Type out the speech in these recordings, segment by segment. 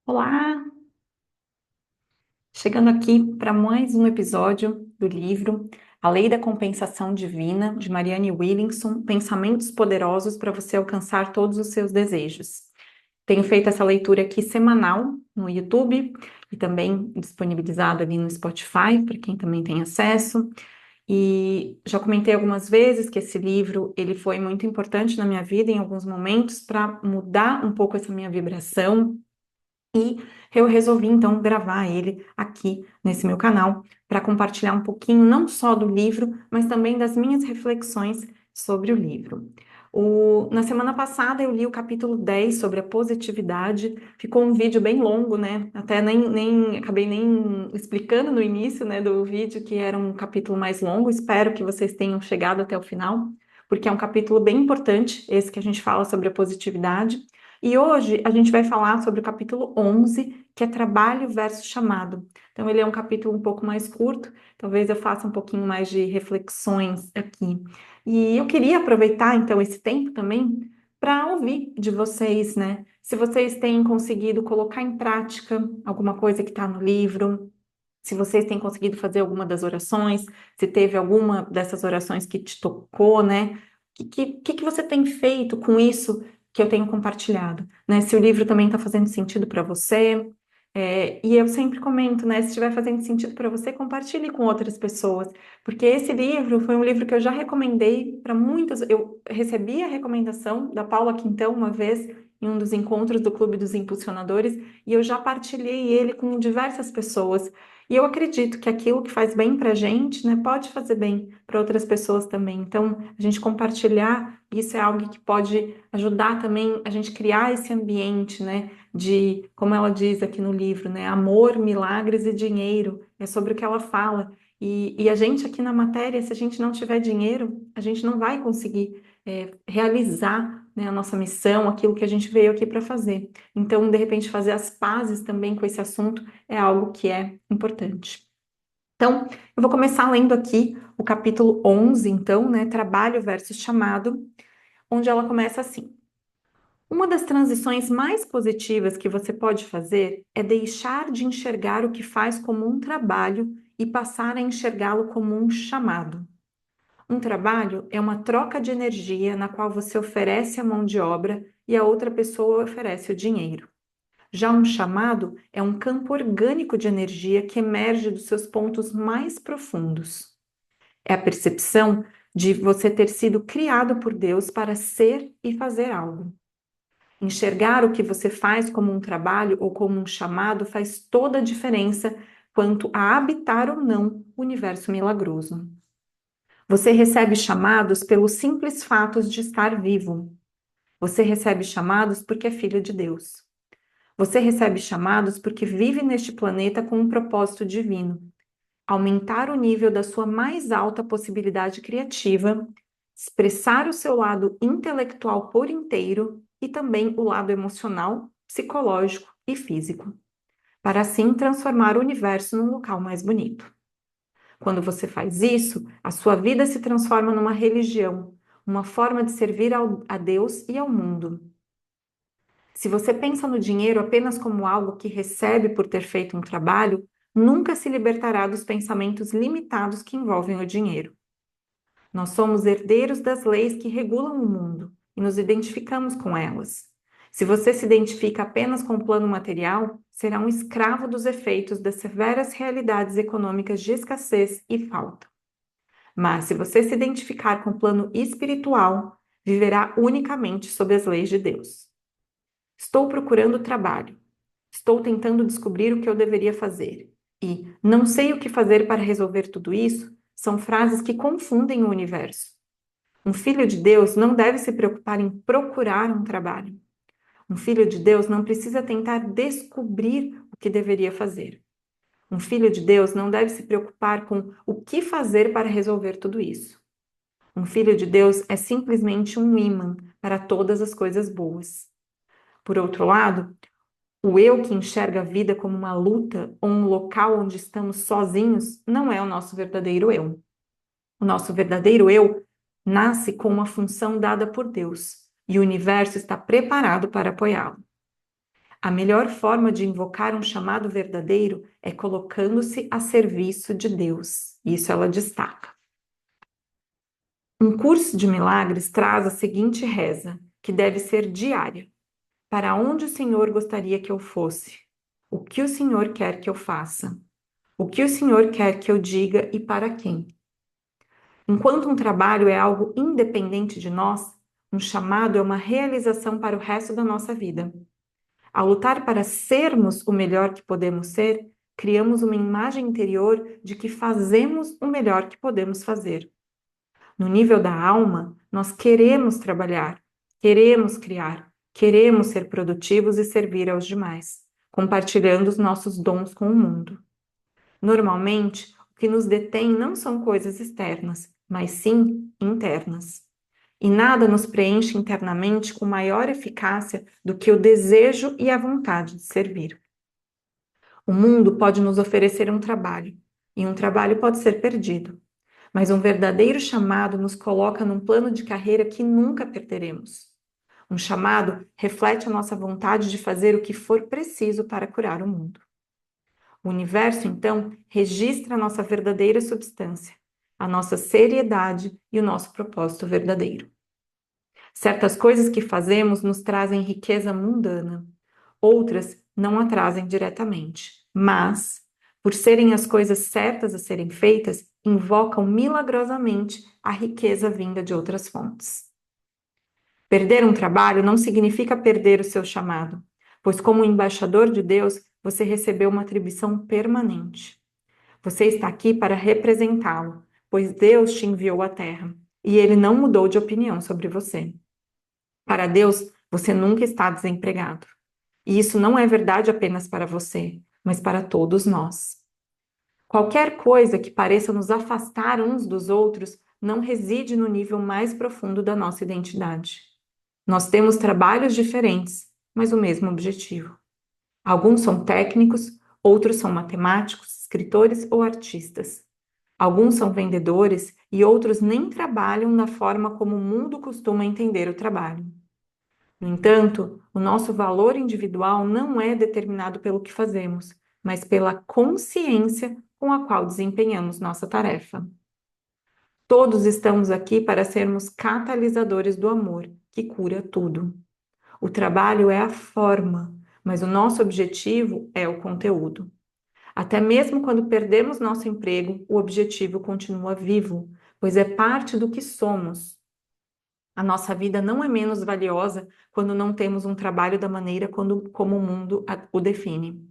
Olá, chegando aqui para mais um episódio do livro A Lei da Compensação Divina, de Marianne Williamson, Pensamentos Poderosos para você alcançar todos os seus desejos. Tenho feito essa leitura aqui semanal no YouTube e também disponibilizado ali no Spotify, para quem também tem acesso. E já comentei algumas vezes que esse livro ele foi muito importante na minha vida em alguns momentos para mudar um pouco essa minha vibração. E eu resolvi então gravar ele aqui nesse meu canal para compartilhar um pouquinho não só do livro, mas também das minhas reflexões sobre o livro. Na semana passada eu li o capítulo 10 sobre a positividade. Ficou um vídeo bem longo, né? Até nem acabei nem explicando no início, né, do vídeo que era um capítulo mais longo. Espero que vocês tenham chegado até o final, porque é um capítulo bem importante, esse que a gente fala sobre a positividade. E hoje a gente vai falar sobre o capítulo 11, que é trabalho versus chamado. Então, ele é um capítulo um pouco mais curto, talvez eu faça um pouquinho mais de reflexões aqui. E eu queria aproveitar, então, esse tempo também para ouvir de vocês, né? Se vocês têm conseguido colocar em prática alguma coisa que está no livro, se vocês têm conseguido fazer alguma das orações, se teve alguma dessas orações que te tocou, né? O que você tem feito com isso que eu tenho compartilhado, né? Se o livro também está fazendo sentido para você. E eu sempre comento, né? Se estiver fazendo sentido para você, compartilhe com outras pessoas, porque esse livro foi um livro que eu já recomendei para muitas. Eu recebi a recomendação da Paula Quintão uma vez em um dos encontros do Clube dos Impulsionadores, e eu já partilhei ele com diversas pessoas. E eu acredito que aquilo que faz bem para a gente, né, pode fazer bem para outras pessoas também. Então, a gente compartilhar, isso é algo que pode ajudar também a gente criar esse ambiente, né, de, como ela diz aqui no livro, né, amor, milagres e dinheiro. É sobre o que ela fala. E a gente aqui na matéria, se a gente não tiver dinheiro, a gente não vai conseguir realizar, né, a nossa missão, aquilo que a gente veio aqui para fazer. Então, de repente, fazer as pazes também com esse assunto é algo que é importante. Então, eu vou começar lendo aqui o capítulo 11, então, né, trabalho versus chamado, onde ela começa assim: uma das transições mais positivas que você pode fazer é deixar de enxergar o que faz como um trabalho e passar a enxergá-lo como um chamado. Um trabalho é uma troca de energia na qual você oferece a mão de obra e a outra pessoa oferece o dinheiro. Já um chamado é um campo orgânico de energia que emerge dos seus pontos mais profundos. É a percepção de você ter sido criado por Deus para ser e fazer algo. Enxergar o que você faz como um trabalho ou como um chamado faz toda a diferença quanto a habitar ou não o universo milagroso. Você recebe chamados pelos simples fatos de estar vivo. Você recebe chamados porque é filho de Deus. Você recebe chamados porque vive neste planeta com um propósito divino: aumentar o nível da sua mais alta possibilidade criativa, expressar o seu lado intelectual por inteiro e também o lado emocional, psicológico e físico, para assim transformar o universo num local mais bonito. Quando você faz isso, a sua vida se transforma numa religião, uma forma de servir a Deus e ao mundo. Se você pensa no dinheiro apenas como algo que recebe por ter feito um trabalho, nunca se libertará dos pensamentos limitados que envolvem o dinheiro. Nós somos herdeiros das leis que regulam o mundo e nos identificamos com elas. Se você se identifica apenas com o plano material, será um escravo dos efeitos das severas realidades econômicas de escassez e falta. Mas se você se identificar com o plano espiritual, viverá unicamente sob as leis de Deus. Estou procurando trabalho. Estou tentando descobrir o que eu deveria fazer. E não sei o que fazer para resolver tudo isso são frases que confundem o universo. Um filho de Deus não deve se preocupar em procurar um trabalho. Um filho de Deus não precisa tentar descobrir o que deveria fazer. Um filho de Deus não deve se preocupar com o que fazer para resolver tudo isso. Um filho de Deus é simplesmente um ímã para todas as coisas boas. Por outro lado, o eu que enxerga a vida como uma luta ou um local onde estamos sozinhos não é o nosso verdadeiro eu. O nosso verdadeiro eu nasce com uma função dada por Deus e o universo está preparado para apoiá-lo. A melhor forma de invocar um chamado verdadeiro é colocando-se a serviço de Deus. Isso ela destaca. Um curso de milagres traz a seguinte reza, que deve ser diária. Para onde o Senhor gostaria que eu fosse? O que o Senhor quer que eu faça? O que o Senhor quer que eu diga e para quem? Enquanto um trabalho é algo independente de nós, um chamado é uma realização para o resto da nossa vida. Ao lutar para sermos o melhor que podemos ser, criamos uma imagem interior de que fazemos o melhor que podemos fazer. No nível da alma, nós queremos trabalhar, queremos criar, queremos ser produtivos e servir aos demais, compartilhando os nossos dons com o mundo. Normalmente, o que nos detém não são coisas externas, mas sim internas. E nada nos preenche internamente com maior eficácia do que o desejo e a vontade de servir. O mundo pode nos oferecer um trabalho, e um trabalho pode ser perdido, mas um verdadeiro chamado nos coloca num plano de carreira que nunca perderemos. Um chamado reflete a nossa vontade de fazer o que for preciso para curar o mundo. O universo, então, registra a nossa verdadeira substância, a nossa seriedade e o nosso propósito verdadeiro. Certas coisas que fazemos nos trazem riqueza mundana, outras não a trazem diretamente, mas, por serem as coisas certas a serem feitas, invocam milagrosamente a riqueza vinda de outras fontes. Perder um trabalho não significa perder o seu chamado, pois, como embaixador de Deus, você recebeu uma atribuição permanente. Você está aqui para representá-lo, pois Deus te enviou à Terra e ele não mudou de opinião sobre você. Para Deus, você nunca está desempregado. E isso não é verdade apenas para você, mas para todos nós. Qualquer coisa que pareça nos afastar uns dos outros não reside no nível mais profundo da nossa identidade. Nós temos trabalhos diferentes, mas o mesmo objetivo. Alguns são técnicos, outros são matemáticos, escritores ou artistas. Alguns são vendedores e outros nem trabalham da forma como o mundo costuma entender o trabalho. No entanto, o nosso valor individual não é determinado pelo que fazemos, mas pela consciência com a qual desempenhamos nossa tarefa. Todos estamos aqui para sermos catalisadores do amor, que cura tudo. O trabalho é a forma, mas o nosso objetivo é o conteúdo. Até mesmo quando perdemos nosso emprego, o objetivo continua vivo, pois é parte do que somos. A nossa vida não é menos valiosa quando não temos um trabalho da maneira como o mundo o define.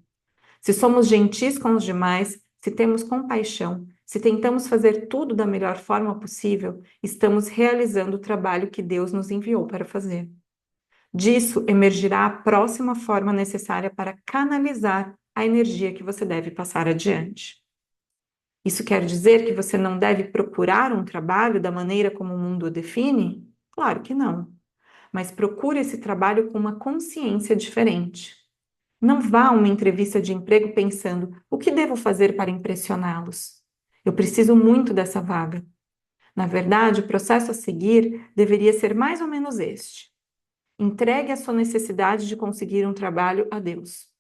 Se somos gentis com os demais, se temos compaixão, se tentamos fazer tudo da melhor forma possível, estamos realizando o trabalho que Deus nos enviou para fazer. Disso emergirá a próxima forma necessária para canalizar a energia que você deve passar adiante. Isso quer dizer que você não deve procurar um trabalho da maneira como o mundo o define? Claro que não. Mas procure esse trabalho com uma consciência diferente. Não vá a uma entrevista de emprego pensando: o que devo fazer para impressioná-los? Eu preciso muito dessa vaga. Na verdade, o processo a seguir deveria ser mais ou menos este. Entregue a sua necessidade de conseguir um trabalho a Deus.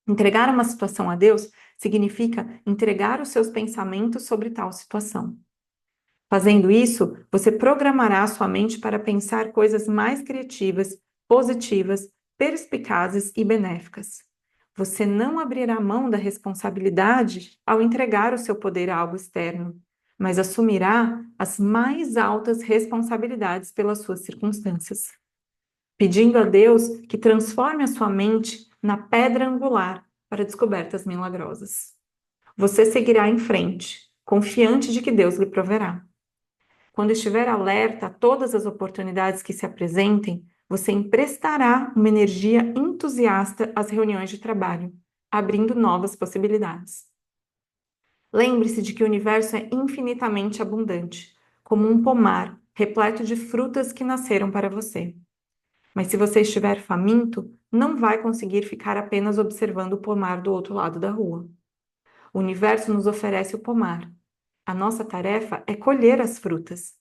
Entregar uma situação a Deus significa entregar os seus pensamentos sobre tal situação. Fazendo isso, você programará a sua mente para pensar coisas mais criativas, positivas, perspicazes e benéficas. Você não abrirá mão da responsabilidade ao entregar o seu poder a algo externo, mas assumirá as mais altas responsabilidades pelas suas circunstâncias, pedindo a Deus que transforme a sua mente na pedra angular para descobertas milagrosas. Você seguirá em frente, confiante de que Deus lhe proverá. Quando estiver alerta a todas as oportunidades que se apresentem, você emprestará uma energia entusiasta às reuniões de trabalho, abrindo novas possibilidades. Lembre-se de que o universo é infinitamente abundante, como um pomar repleto de frutas que nasceram para você. Mas se você estiver faminto, não vai conseguir ficar apenas observando o pomar do outro lado da rua. O universo nos oferece o pomar. A nossa tarefa é colher as frutas.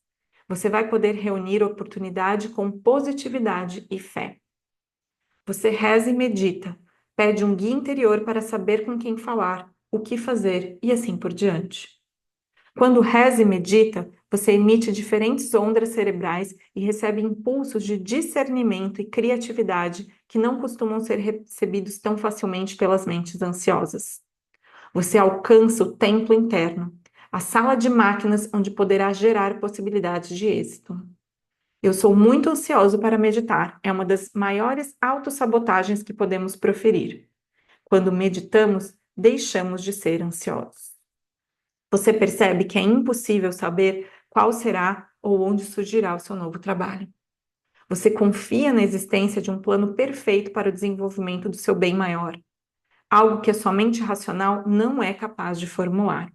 Você vai poder reunir oportunidade com positividade e fé. Você reza e medita, pede um guia interior para saber com quem falar, o que fazer e assim por diante. Quando reza e medita, você emite diferentes ondas cerebrais e recebe impulsos de discernimento e criatividade que não costumam ser recebidos tão facilmente pelas mentes ansiosas. Você alcança o templo interno, a sala de máquinas onde poderá gerar possibilidades de êxito. Eu sou muito ansioso para meditar, é uma das maiores autossabotagens que podemos proferir. Quando meditamos, deixamos de ser ansiosos. Você percebe que é impossível saber qual será ou onde surgirá o seu novo trabalho. Você confia na existência de um plano perfeito para o desenvolvimento do seu bem maior, algo que a sua mente racional não é capaz de formular.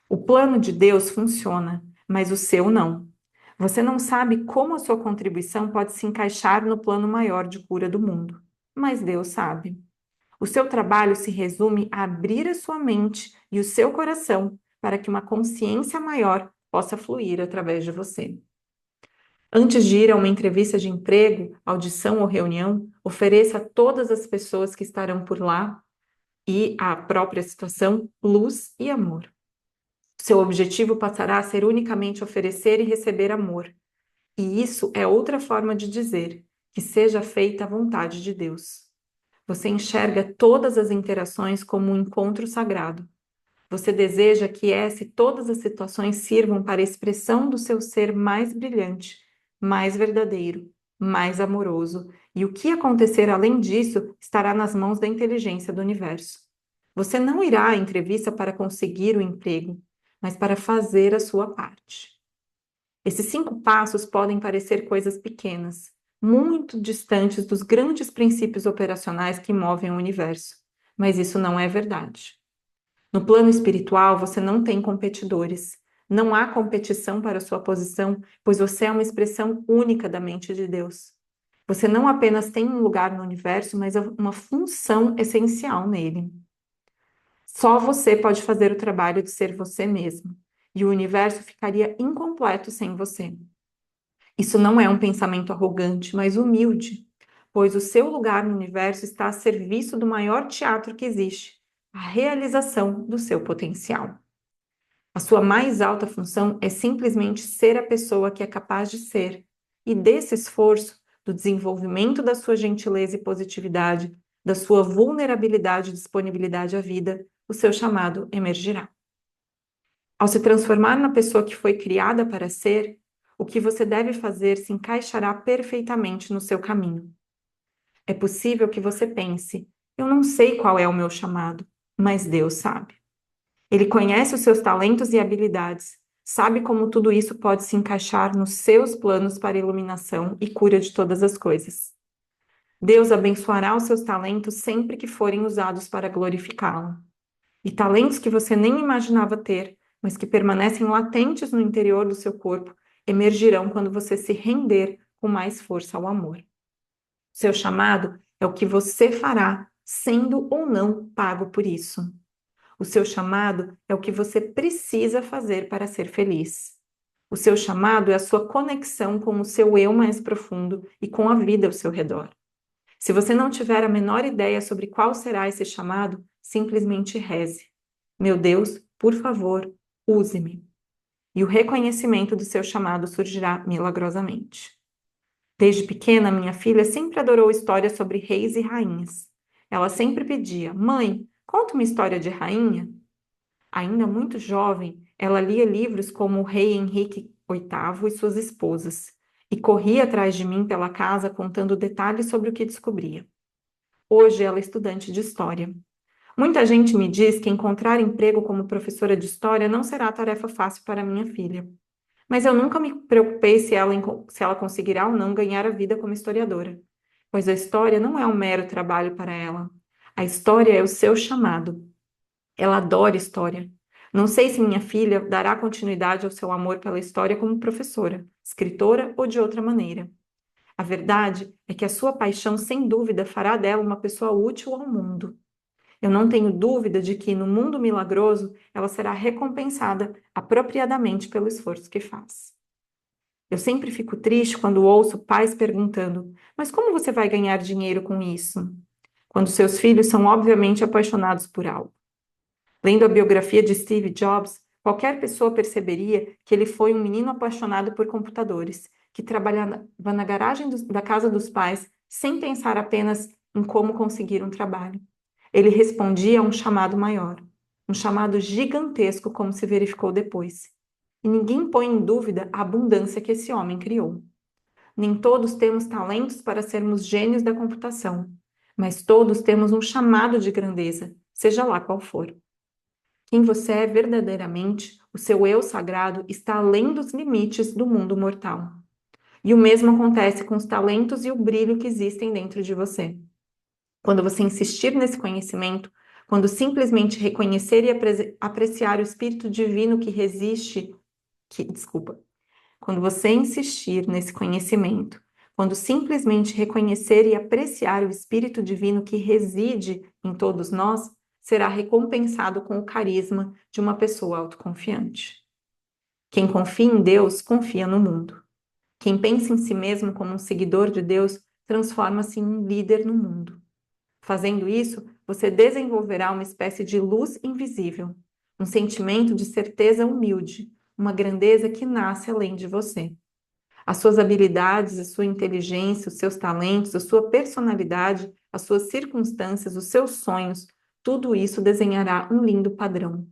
O plano de Deus funciona, mas o seu não. Você não sabe como a sua contribuição pode se encaixar no plano maior de cura do mundo, mas Deus sabe. O seu trabalho se resume a abrir a sua mente e o seu coração para que uma consciência maior possa fluir através de você. Antes de ir a uma entrevista de emprego, audição ou reunião, ofereça a todas as pessoas que estarão por lá e à própria situação luz e amor. Seu objetivo passará a ser unicamente oferecer e receber amor. E isso é outra forma de dizer que seja feita a vontade de Deus. Você enxerga todas as interações como um encontro sagrado. Você deseja que essa e todas as situações sirvam para a expressão do seu ser mais brilhante, mais verdadeiro, mais amoroso, e o que acontecer além disso estará nas mãos da inteligência do universo. Você não irá à entrevista para conseguir o emprego, mas para fazer a sua parte. Esses 5 passos podem parecer coisas pequenas, muito distantes dos grandes princípios operacionais que movem o universo, mas isso não é verdade. No plano espiritual, você não tem competidores. Não há competição para sua posição, pois você é uma expressão única da mente de Deus. Você não apenas tem um lugar no universo, mas uma função essencial nele. Só você pode fazer o trabalho de ser você mesmo, e o universo ficaria incompleto sem você. Isso não é um pensamento arrogante, mas humilde, pois o seu lugar no universo está a serviço do maior teatro que existe, a realização do seu potencial. A sua mais alta função é simplesmente ser a pessoa que é capaz de ser, e desse esforço, do desenvolvimento da sua gentileza e positividade, da sua vulnerabilidade e disponibilidade à vida, o seu chamado emergirá. Ao se transformar na pessoa que foi criada para ser, o que você deve fazer se encaixará perfeitamente no seu caminho. É possível que você pense: eu não sei qual é o meu chamado, mas Deus sabe. Ele conhece os seus talentos e habilidades, sabe como tudo isso pode se encaixar nos seus planos para iluminação e cura de todas as coisas. Deus abençoará os seus talentos sempre que forem usados para glorificá-lo. E talentos que você nem imaginava ter, mas que permanecem latentes no interior do seu corpo, emergirão quando você se render com mais força ao amor. Seu chamado é o que você fará, sendo ou não pago por isso. O seu chamado é o que você precisa fazer para ser feliz. O seu chamado é a sua conexão com o seu eu mais profundo e com a vida ao seu redor. Se você não tiver a menor ideia sobre qual será esse chamado, simplesmente reze. Meu Deus, por favor, use-me. E o reconhecimento do seu chamado surgirá milagrosamente. Desde pequena, minha filha sempre adorou histórias sobre reis e rainhas. Ela sempre pedia: Mãe, conta uma história de rainha. Ainda muito jovem, ela lia livros como O Rei Henrique VIII e suas esposas, e corria atrás de mim pela casa contando detalhes sobre o que descobria. Hoje ela é estudante de história. Muita gente me diz que encontrar emprego como professora de história não será tarefa fácil para minha filha. Mas eu nunca me preocupei se ela conseguirá ou não ganhar a vida como historiadora, pois a história não é um mero trabalho para ela. A história é o seu chamado. Ela adora história. Não sei se minha filha dará continuidade ao seu amor pela história como professora, escritora ou de outra maneira. A verdade é que a sua paixão, sem dúvida, fará dela uma pessoa útil ao mundo. Eu não tenho dúvida de que, no mundo milagroso, ela será recompensada apropriadamente pelo esforço que faz. Eu sempre fico triste quando ouço pais perguntando: mas como você vai ganhar dinheiro com isso? Quando seus filhos são obviamente apaixonados por algo. Lendo a biografia de Steve Jobs, qualquer pessoa perceberia que ele foi um menino apaixonado por computadores, que trabalhava na garagem da casa dos pais sem pensar apenas em como conseguir um trabalho. Ele respondia a um chamado maior, um chamado gigantesco, como se verificou depois. E ninguém põe em dúvida a abundância que esse homem criou. Nem todos temos talentos para sermos gênios da computação, mas todos temos um chamado de grandeza, seja lá qual for. Quem você é verdadeiramente, o seu eu sagrado, está além dos limites do mundo mortal. E o mesmo acontece com os talentos e o brilho que existem dentro de você. Quando você insistir nesse conhecimento, quando simplesmente reconhecer e apreciar o espírito divino que resiste, quando você insistir nesse conhecimento, quando simplesmente reconhecer e apreciar o espírito divino que reside em todos nós, será recompensado com o carisma de uma pessoa autoconfiante. Quem confia em Deus, confia no mundo. Quem pensa em si mesmo como um seguidor de Deus, transforma-se em um líder no mundo. Fazendo isso, você desenvolverá uma espécie de luz invisível, um sentimento de certeza humilde, uma grandeza que nasce além de você. As suas habilidades, a sua inteligência, os seus talentos, a sua personalidade, as suas circunstâncias, os seus sonhos, tudo isso desenhará um lindo padrão.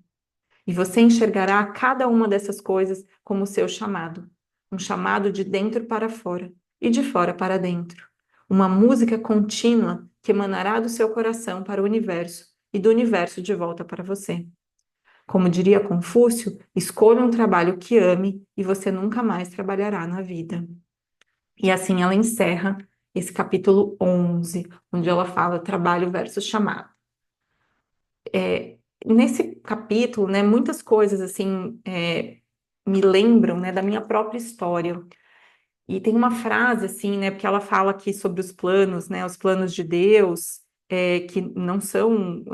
E você enxergará cada uma dessas coisas como seu chamado. Um chamado de dentro para fora e de fora para dentro. Uma música contínua que emanará do seu coração para o universo e do universo de volta para você. Como diria Confúcio, escolha um trabalho que ame e você nunca mais trabalhará na vida. E assim ela encerra esse capítulo 11, onde ela fala trabalho versus chamado. Nesse capítulo, né, muitas coisas assim me lembram, né, da minha própria história. E tem uma frase assim, né, porque ela fala aqui sobre os planos, né, os planos de Deus, que não são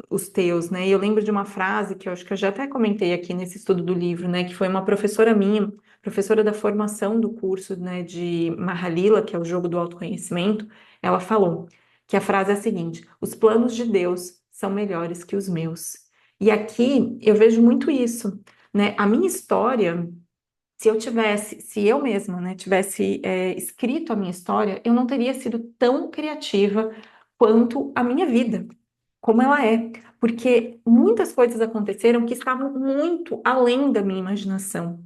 os teus, né? E eu lembro de uma frase que eu acho que eu já até comentei aqui nesse estudo do livro, né? Que foi uma professora minha, professora da formação do curso, né, de Mahalila, que é o jogo do autoconhecimento. Ela falou que a frase é a seguinte: os planos de Deus são melhores que os meus. E aqui eu vejo muito isso, né? A minha história, se eu mesma, né, tivesse escrito a minha história, eu não teria sido tão criativa quanto a minha vida, como ela é, porque muitas coisas aconteceram que estavam muito além da minha imaginação.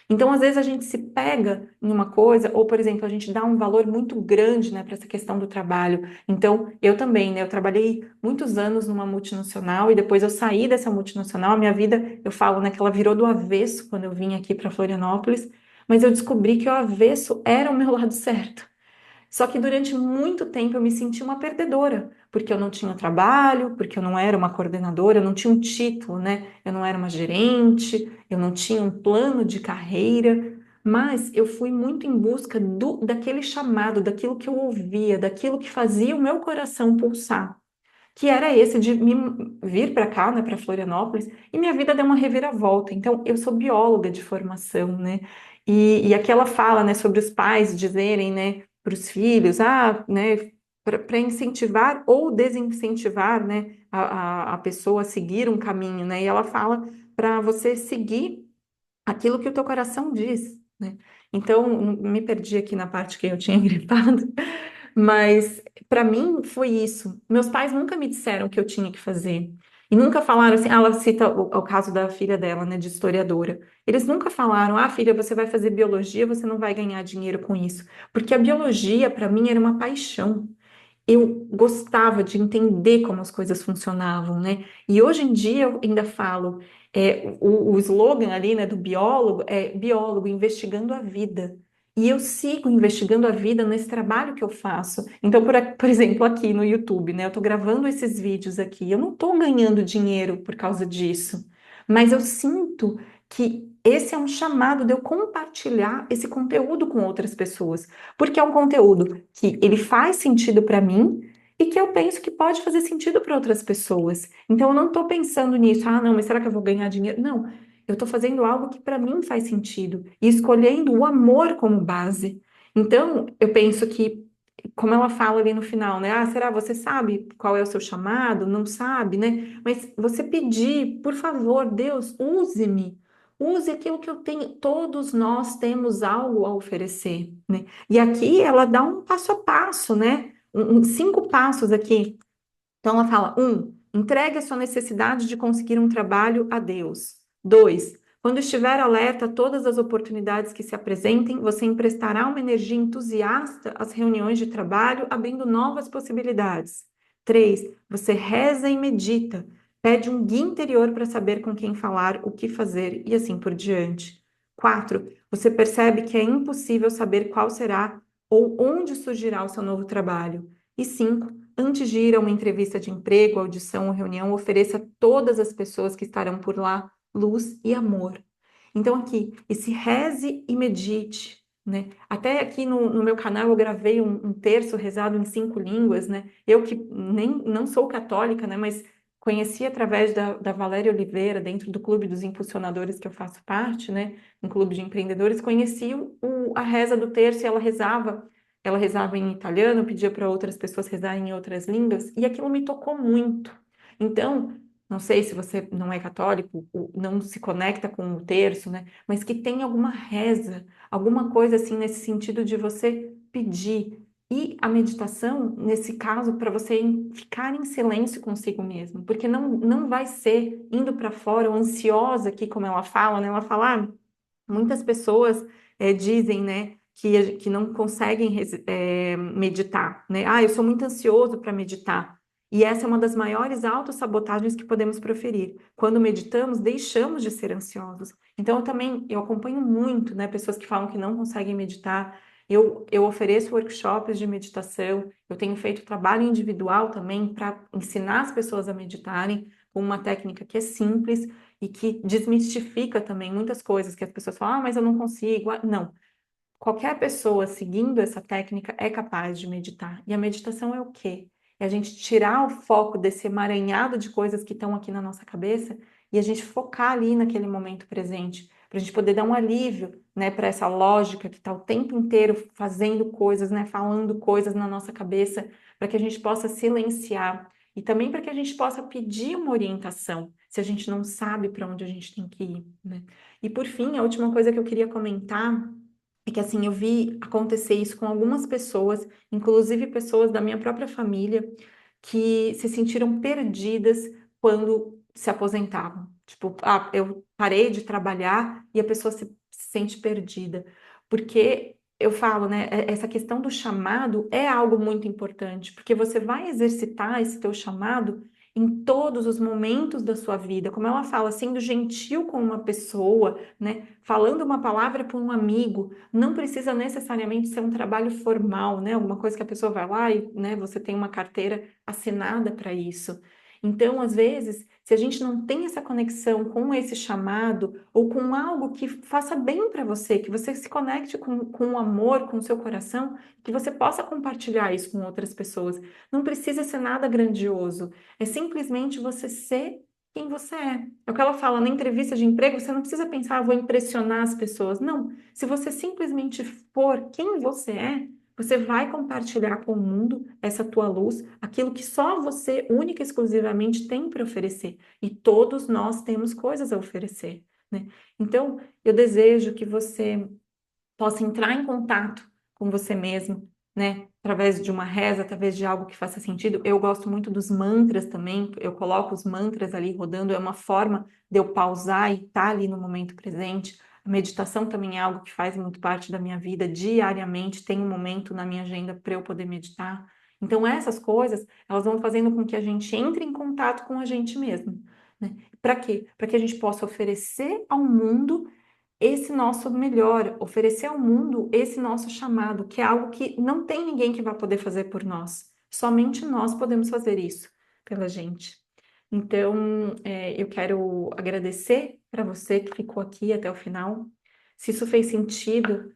Então, às vezes, a gente se pega em uma coisa, ou, por exemplo, a gente dá um valor muito grande, né, para essa questão do trabalho. Então, eu também, né, eu trabalhei muitos anos numa multinacional e depois eu saí dessa multinacional. A minha vida, eu falo, né, que ela virou do avesso quando eu vim aqui para Florianópolis, mas eu descobri que o avesso era o meu lado certo. Só que durante muito tempo eu me senti uma perdedora, porque eu não tinha trabalho, porque eu não era uma coordenadora, eu não tinha um título, né? Eu não era uma gerente, eu não tinha um plano de carreira, mas eu fui muito em busca daquele chamado, daquilo que eu ouvia, daquilo que fazia o meu coração pulsar, que era esse de vir para cá, né, para Florianópolis, e minha vida deu uma reviravolta. Então, eu sou bióloga de formação, né? E aqui ela fala, né, sobre os pais dizerem, né, para os filhos, né, para incentivar ou desincentivar, né, a pessoa a seguir um caminho, né? E ela fala para você seguir aquilo que o teu coração diz, né? Então, me perdi aqui na parte que eu tinha gripado, mas para mim foi isso. Meus pais nunca me disseram o que eu tinha que fazer. E nunca falaram assim, ela cita o caso da filha dela, né, de historiadora. Eles nunca falaram, filha, você vai fazer biologia, você não vai ganhar dinheiro com isso. Porque a biologia, para mim, era uma paixão. Eu gostava de entender como as coisas funcionavam, né? E hoje em dia eu ainda falo, o slogan ali, né, do biólogo é biólogo investigando a vida. E eu sigo investigando a vida nesse trabalho que eu faço. Então, por exemplo, aqui no YouTube, né, eu tô gravando esses vídeos aqui. Eu não tô ganhando dinheiro por causa disso, mas eu sinto que esse é um chamado de eu compartilhar esse conteúdo com outras pessoas, porque é um conteúdo que ele faz sentido para mim e que eu penso que pode fazer sentido para outras pessoas. Então eu não estou pensando nisso, não, mas será que eu vou ganhar dinheiro? Não, eu estou fazendo algo que para mim faz sentido e escolhendo o amor como base. Então, eu penso que, como ela fala ali no final, né? Ah, será você sabe qual é o seu chamado? Não sabe, né? Mas você pedir, por favor, Deus, use-me. Use aquilo que eu tenho. Todos nós temos algo a oferecer, né? E aqui ela dá um passo a passo, né? 5 passos aqui. Então ela fala: entregue a sua necessidade de conseguir um trabalho a Deus. 2, quando estiver alerta a todas as oportunidades que se apresentem, você emprestará uma energia entusiasta às reuniões de trabalho, abrindo novas possibilidades. 3, você reza e medita, pede um guia interior para saber com quem falar, o que fazer e assim por diante. 4, você percebe que é impossível saber qual será ou onde surgirá o seu novo trabalho. E 5, antes de ir a uma entrevista de emprego, audição ou reunião, ofereça a todas as pessoas que estarão por lá luz e amor. Então, aqui, esse reze e medite, né? Até aqui no meu canal eu gravei um terço rezado em 5 línguas, né? Eu que nem não sou católica, né? Mas conheci através da Valéria Oliveira, dentro do clube dos impulsionadores que eu faço parte, né? Um clube de empreendedores, conheci a reza do terço e ela rezava em italiano, pedia para outras pessoas rezarem em outras línguas, e aquilo me tocou muito. Então, não sei se você não é católico, ou não se conecta com o terço, né? Mas que tem alguma reza, alguma coisa assim nesse sentido de você pedir. E a meditação, nesse caso, para você ficar em silêncio consigo mesmo, porque não vai ser indo para fora, ou ansiosa aqui, como ela fala, né? Ela fala, muitas pessoas dizem, né, que não conseguem meditar, né? Ah, eu sou muito ansioso para meditar. E essa é uma das maiores autossabotagens que podemos proferir. Quando meditamos, deixamos de ser ansiosos. Então, eu acompanho muito, né, pessoas que falam que não conseguem meditar. Eu ofereço workshops de meditação, eu tenho feito trabalho individual também para ensinar as pessoas a meditarem com uma técnica que é simples e que desmistifica também muitas coisas que as pessoas falam, mas eu não consigo. Não, qualquer pessoa seguindo essa técnica é capaz de meditar. E a meditação é o quê? É a gente tirar o foco desse emaranhado de coisas que estão aqui na nossa cabeça e a gente focar ali naquele momento presente, para a gente poder dar um alívio, né, para essa lógica que está o tempo inteiro fazendo coisas, né, falando coisas na nossa cabeça, para que a gente possa silenciar e também para que a gente possa pedir uma orientação, se a gente não sabe para onde a gente tem que ir, né? E por fim, a última coisa que eu queria comentar é que assim, eu vi acontecer isso com algumas pessoas, inclusive pessoas da minha própria família, que se sentiram perdidas quando se aposentavam. Tipo, eu parei de trabalhar e a pessoa se sente perdida. Porque eu falo, né, essa questão do chamado é algo muito importante, porque você vai exercitar esse teu chamado em todos os momentos da sua vida, como ela fala, sendo gentil com uma pessoa, né, falando uma palavra para um amigo, não precisa necessariamente ser um trabalho formal, né? Alguma coisa que a pessoa vai lá e, né, você tem uma carteira assinada para isso. Então, às vezes, se a gente não tem essa conexão com esse chamado ou com algo que faça bem para você, que você se conecte com o amor, com o seu coração, que você possa compartilhar isso com outras pessoas. Não precisa ser nada grandioso, é simplesmente você ser quem você é. É o que ela fala na entrevista de emprego, você não precisa pensar, vou impressionar as pessoas. Não, se você simplesmente for quem você é, você vai compartilhar com o mundo essa tua luz, aquilo que só você, única e exclusivamente, tem para oferecer. E todos nós temos coisas a oferecer, né? Então, eu desejo que você possa entrar em contato com você mesmo, né? Através de uma reza, através de algo que faça sentido. Eu gosto muito dos mantras também, eu coloco os mantras ali rodando, é uma forma de eu pausar e estar ali no momento presente. A meditação também é algo que faz muito parte da minha vida diariamente, tem um momento na minha agenda para eu poder meditar. Então, essas coisas, elas vão fazendo com que a gente entre em contato com a gente mesmo, né? Para quê? Para que a gente possa oferecer ao mundo esse nosso melhor, oferecer ao mundo esse nosso chamado, que é algo que não tem ninguém que vai poder fazer por nós. Somente nós podemos fazer isso pela gente. Então, eu quero agradecer para você que ficou aqui até o final. Se isso fez sentido,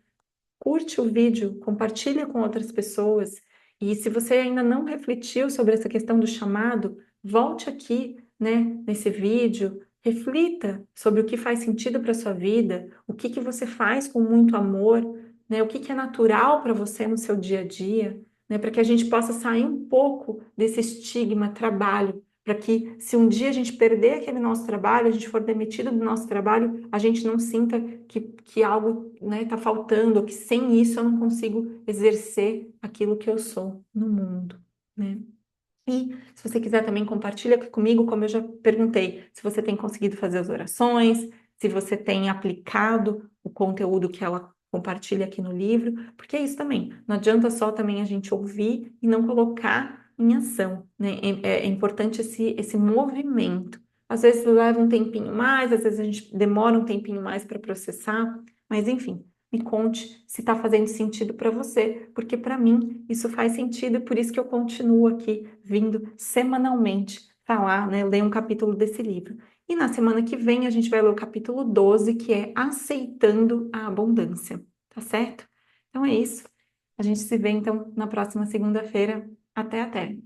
curte o vídeo, compartilha com outras pessoas. E se você ainda não refletiu sobre essa questão do chamado, volte aqui, né, nesse vídeo, reflita sobre o que faz sentido para sua vida, o que que você faz com muito amor, né? O que que é natural para você no seu dia a dia, né? Para que a gente possa sair um pouco desse estigma trabalho, para que se um dia a gente perder aquele nosso trabalho, a gente for demitido do nosso trabalho, a gente não sinta que algo, né, está faltando, ou que sem isso eu não consigo exercer aquilo que eu sou no mundo, né? E se você quiser também compartilha comigo, como eu já perguntei, se você tem conseguido fazer as orações, se você tem aplicado o conteúdo que ela compartilha aqui no livro, porque é isso também. Não adianta só também a gente ouvir e não colocar em ação, né? É importante esse movimento. Às vezes leva um tempinho mais, às vezes a gente demora um tempinho mais para processar, mas enfim, me conte se está fazendo sentido para você, porque para mim isso faz sentido e por isso que eu continuo aqui vindo semanalmente falar, né, ler um capítulo desse livro. E na semana que vem a gente vai ler o capítulo 12, que é Aceitando a Abundância, tá certo? Então é isso. A gente se vê então na próxima segunda-feira. Até, até!